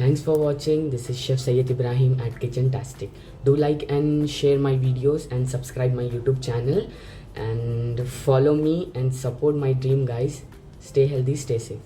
Thanks for watching. This is Chef Syed Ibrahim at Kitchentastic. Do like and share my videos and subscribe my YouTube channel and follow me and support my dream, guys. Stay healthy, stay safe.